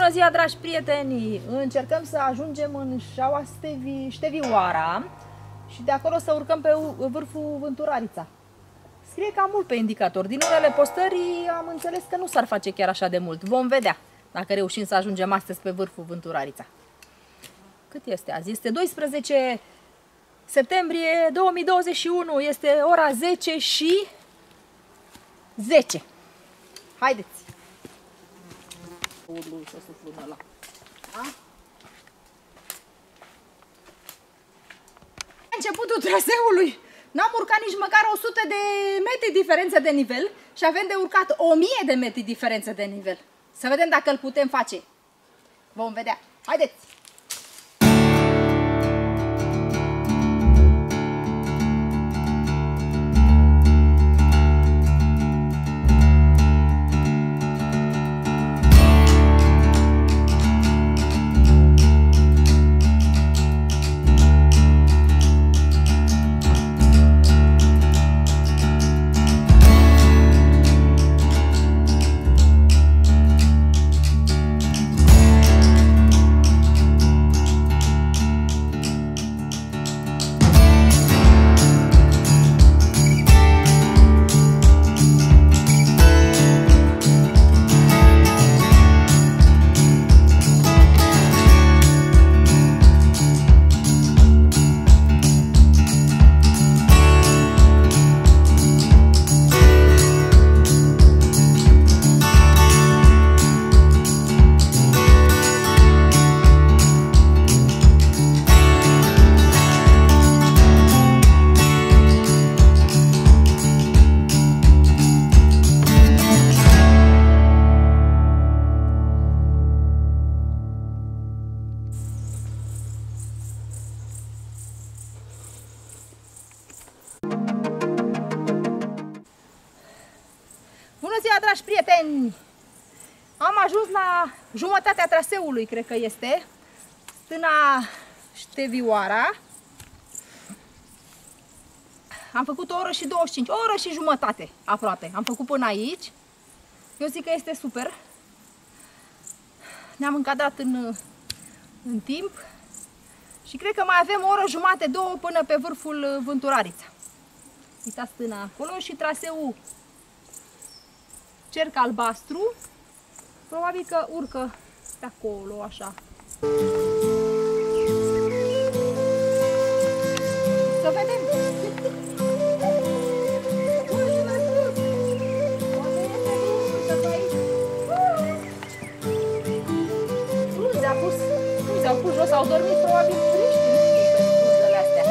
Bună ziua, dragi prieteni! Încercăm să ajungem în șaua Ștevioara și de acolo să urcăm pe vârful Vânturarița. Scrie cam mult pe indicator. Din unele postări am înțeles că nu s-ar face chiar așa de mult. Vom vedea dacă reușim să ajungem astăzi pe vârful Vânturarița. Cât este azi? Este 12 septembrie 2021. Este ora 10 și 10. Haideți! Începutul traseului n-am urcat nici măcar 100 de metri diferență de nivel și avem de urcat 1000 de metri diferență de nivel. Să vedem dacă îl putem face. Vom vedea. Haideți! Bună ziua, dragi prieteni! Am ajuns la jumătatea traseului, cred că este, stâna Ștevioara. Am făcut o oră și 25, o oră și jumătate aproape. Am făcut până aici. Eu zic că este super. Ne-am încadrat în timp și cred că mai avem o oră jumate, două până pe vârful Vânturarița. Uitați stâna acolo și traseul cerc albastru, probabil că urcă pe acolo, așa. Să vedem! Frunze au pus jos, au dormit probabil friști pe frunzele astea.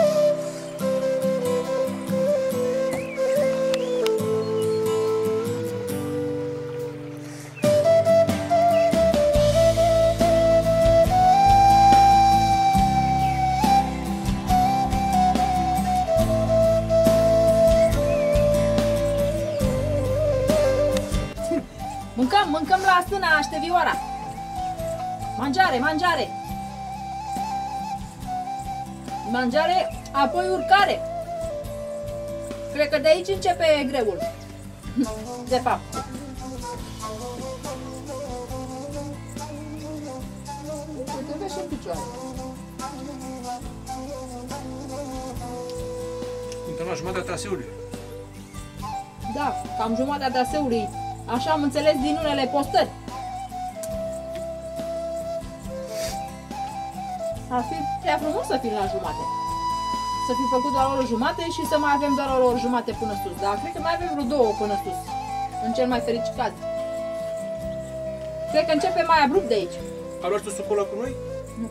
Mâncăm la stâna Ștevioara. Mangiare, mangiare. Mangiare, apoi urcare. Cred că de aici începe greul. De fapt. Uite, vezi și în picioare. Suntem la jumătatea traseului. Da, cam jumătatea traseului. Așa am înțeles din unele postări. Ar fi prea frumos să fim la jumate. Să fi făcut doar o oră jumate și să mai avem doar o oră jumate până sus. Dar cred că mai avem vreo două până sus. În cel mai fericit caz. Cred că începe mai abrupt de aici. A luat tu sucul cu noi? Nu.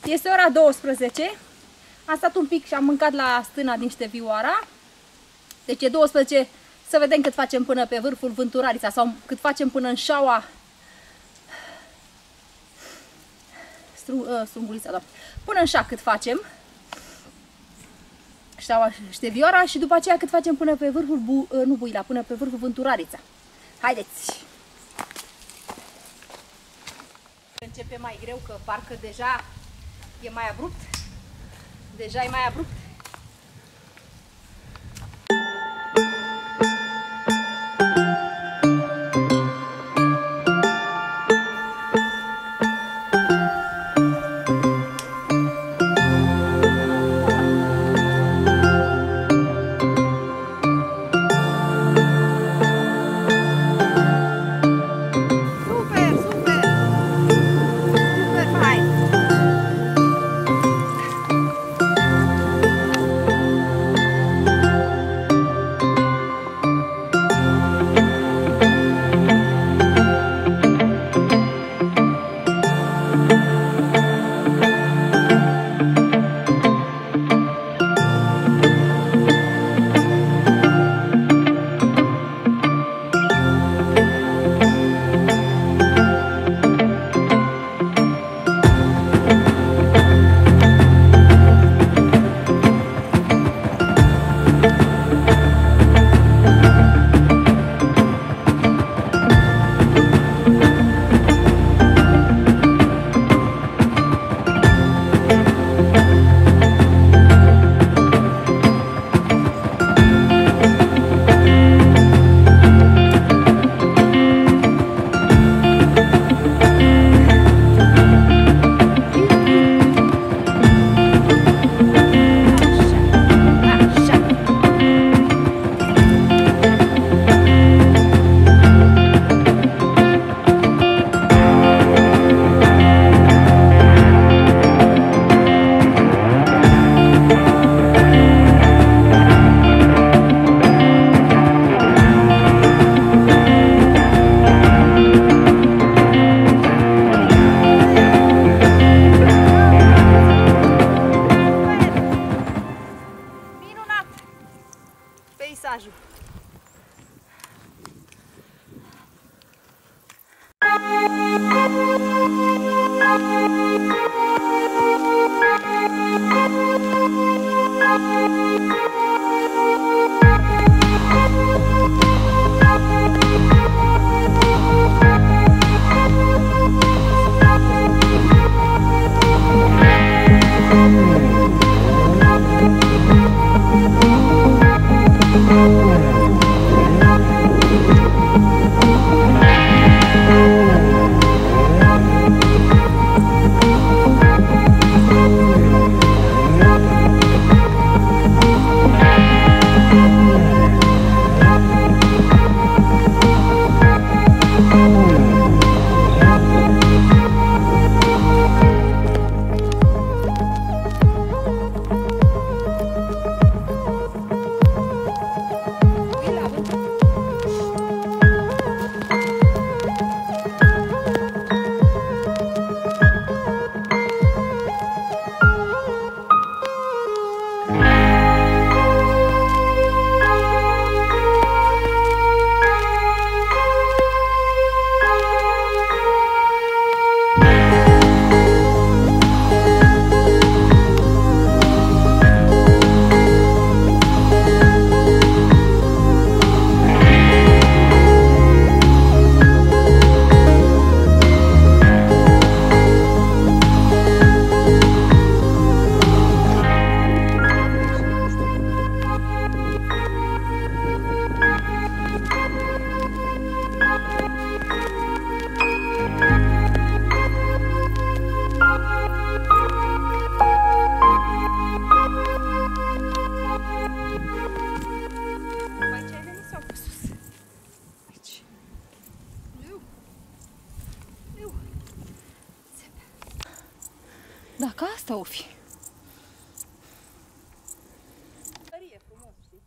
Este ora 12. Am stat un pic și am mâncat la stâna din Ștevioara. Deci e 12. Să vedem cât facem până pe vârful Vânturarița sau cât facem până în șaua Strungulița, da. Până în șa cât facem. Ștevioara și după aceea cât facem până pe vârful, nu Buila, până pe vârful Vânturarița. Haideți! Începe mai greu, că parcă deja e mai abrupt. Deja e mai abrupt. Peisajul. Dacă asta o fi. E frumos, știi?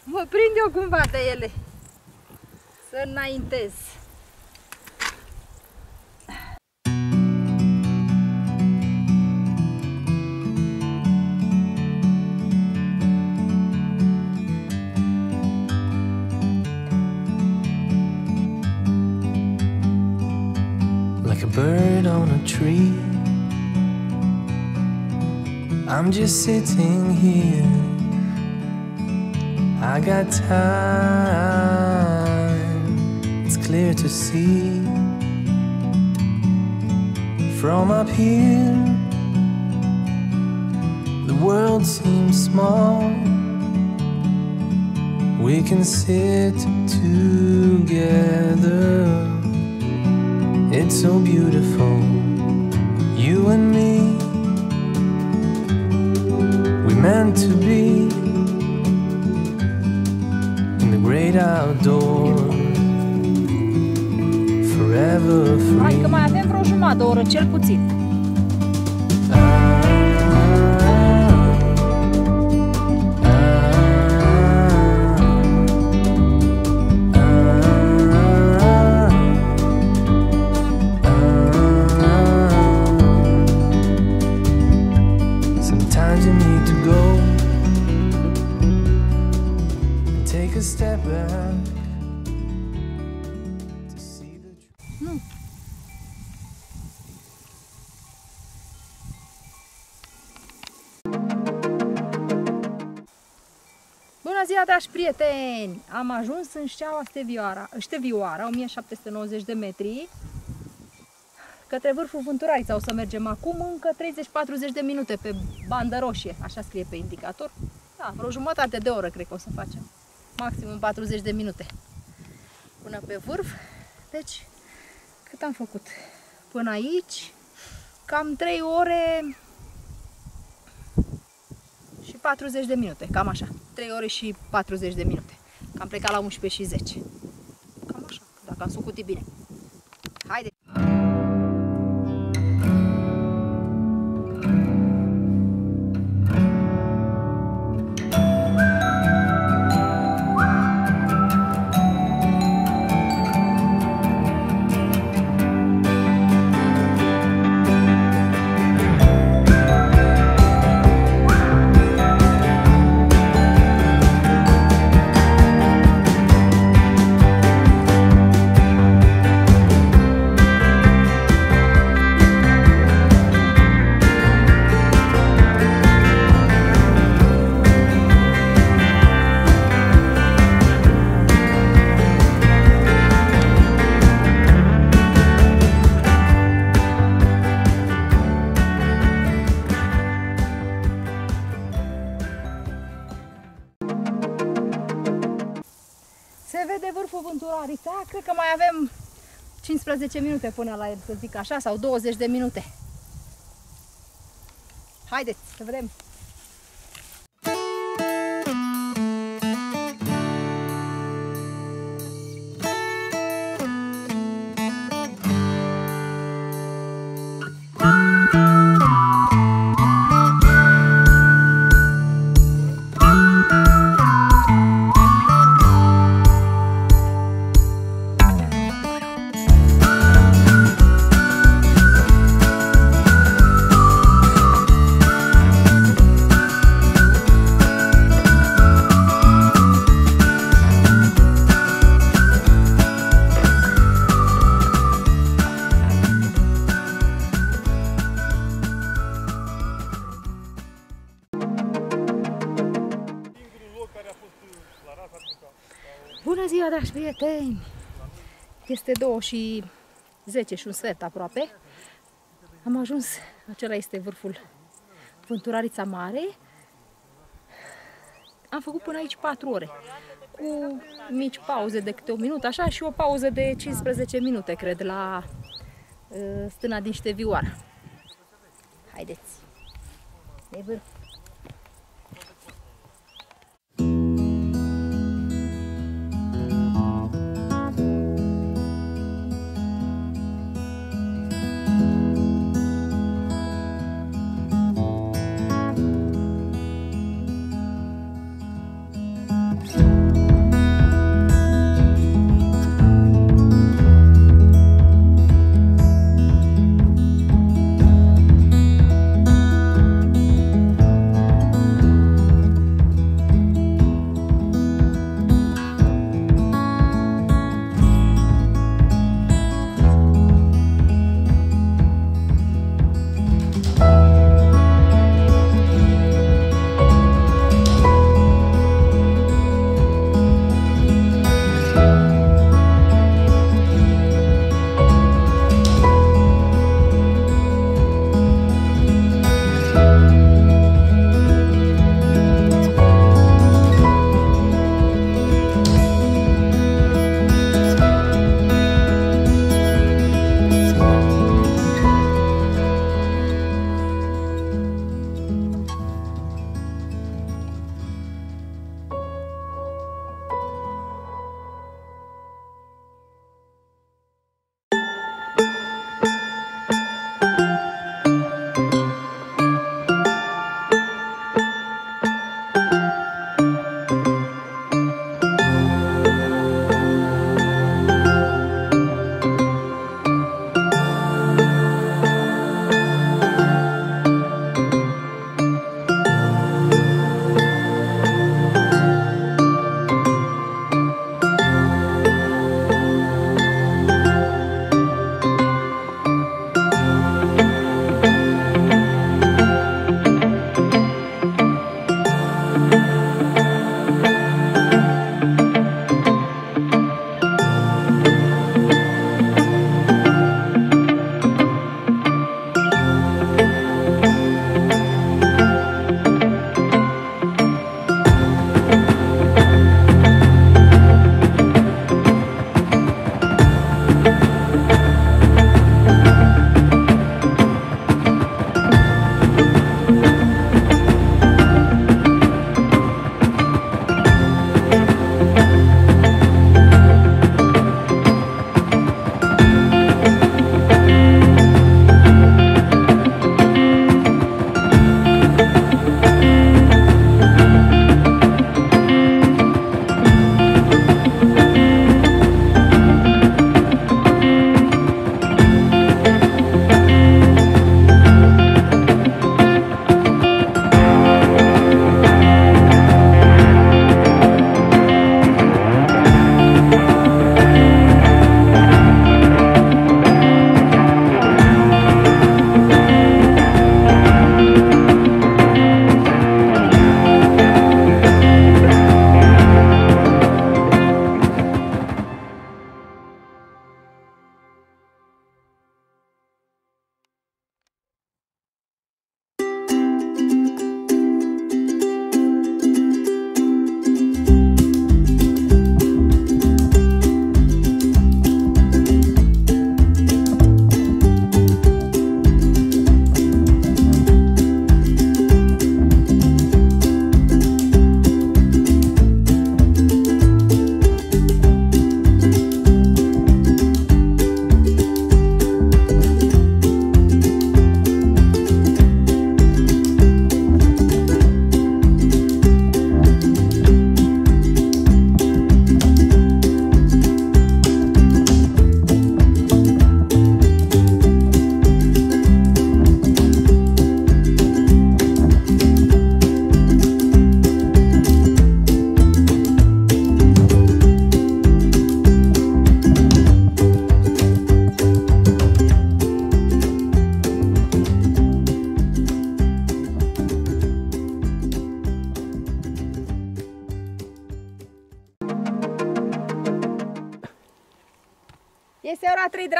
Mă prind eu cumva de ele. Să înaintez. like a bird on a tree. I'm just sitting here, I got time, it's clear to see. From up here, the world seems small. We can sit together, it's so beautiful, you and me. We meant to be in the great outdoors, forever free. Hai că mai avem vreo jumătate de oră, cel puțin. Sometimes you need to go and take a step back to see the truth. Bună ziua, dragi prieteni! Am ajuns în Șeaua Stevioara, 1790 de metri. Către vârful Vânturarița o să mergem acum, încă 30-40 de minute pe bandă roșie, așa scrie pe indicator. Da, vreo jumătate de oră cred că o să facem, maximum 40 de minute până pe vârf. Deci, cât am făcut până aici? Cam 3 ore și 40 de minute, cam așa. 3 ore și 40 de minute. Că am plecat la 11 și 10. Cam așa, dacă am sucutit bine. Haide! Se vede vârful Vânturarița, cred că mai avem 15 minute până la el, să zic așa, sau 20 de minute. Haideți să vedem! Bună ziua, dragi prieteni! Este 2 și 10 și un sfert aproape. Am ajuns, acela este vârful Vânturarița Mare. Am făcut până aici 4 ore, cu mici pauze de câte 1 minut, așa, și o pauză de 15 minute, cred, la stâna din Stevioara. Haideți! De vârf!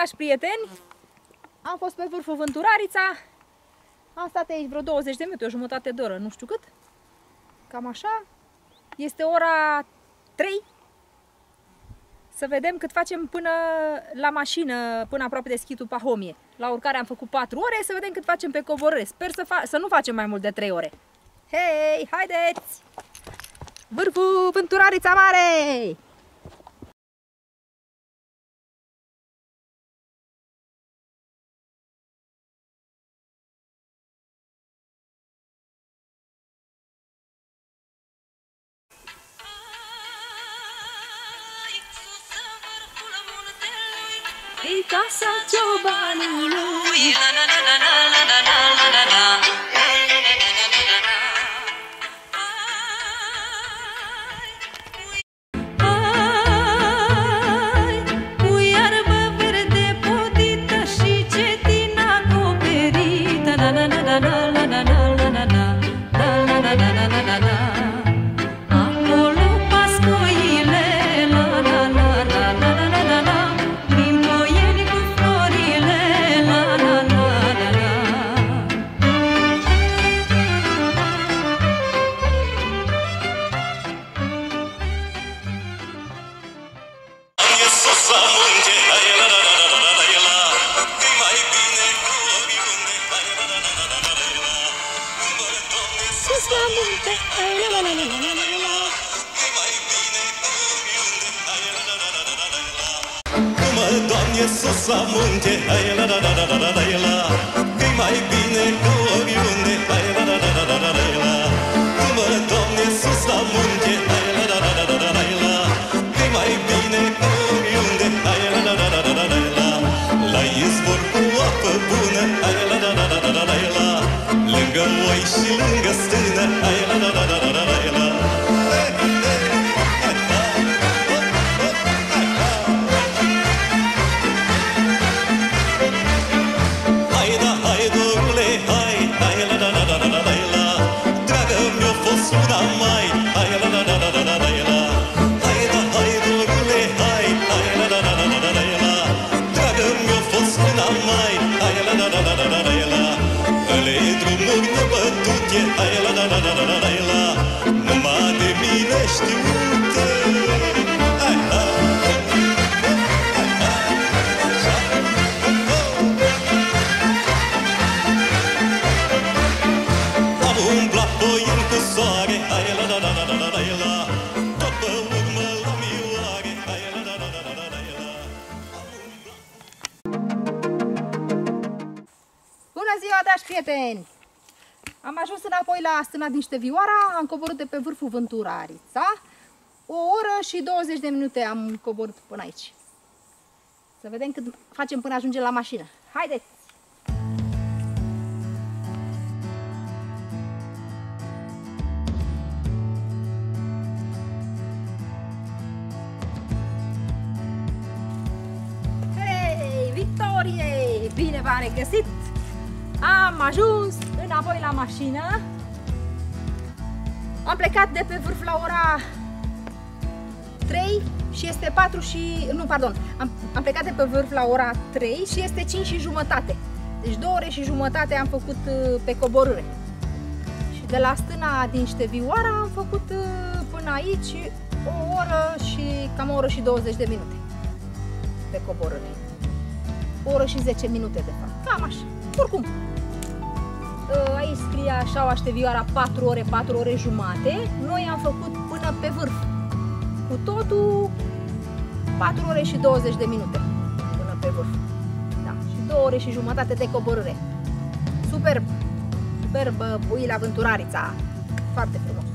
dragi prieteni, am fost pe vârful Vânturarița. Am stat aici vreo 20 de minute, o jumătate de oră, nu știu cât. Cam așa. Este ora 3. Să vedem cât facem până la mașină, până aproape de schitul Pahomie. La urcare am făcut 4 ore, să vedem cât facem pe coborâre. Sper să nu facem mai mult de 3 ore. Hei, haideți! Vârful Vânturarița Mare! E casa ciobanului. Cu iarbă verde podită și cetin acoperită. Acolo pascoile. Doamne, sus la munte, hai la la la la la la la, că-i mai bine ca oriunde, hai la la la la la la la. Mă, Doamne, sus la munte, hai la la la la la la la, că-i mai bine ca oriunde, hai la la la la la la la. La izvor cu apă bună, hai la la la la la la la, lângă oi și lângă stână, hai la la la la la la la. Numai de mine știute. Am umblat boind cu soare, tot pe urmă la mioare. Bună ziua, dragi prieteni! Am ajuns înapoi la stâna din Ștevioara, am coborât de pe vârful Vânturarița. O oră și 20 de minute am coborât până aici. Să vedem cât facem până ajungem la mașină. Haideți! Hei, victorie! Bine v-am regăsit! Am ajuns înapoi la mașină. Am plecat de pe vârf la ora 3 și este 4 și... Nu, pardon. Am plecat de pe vârf la ora 3 și este 5 și jumătate. Deci 2 ore și jumătate am făcut pe coborâre. Și de la stâna din Ștevioara am făcut până aici o oră și cam o oră și 20 de minute pe coborâre. O oră și 10 minute de fapt. Cam așa. Oricum. Aici scrie așa, Ștevioara 4 ore, 4 ore jumate. Noi am făcut până pe vârf. Cu totul 4 ore și 20 de minute până pe vârf. Da, și 2 ore și jumătate de coborâre. Superb! Superb, Buila Vânturarița. Foarte frumos.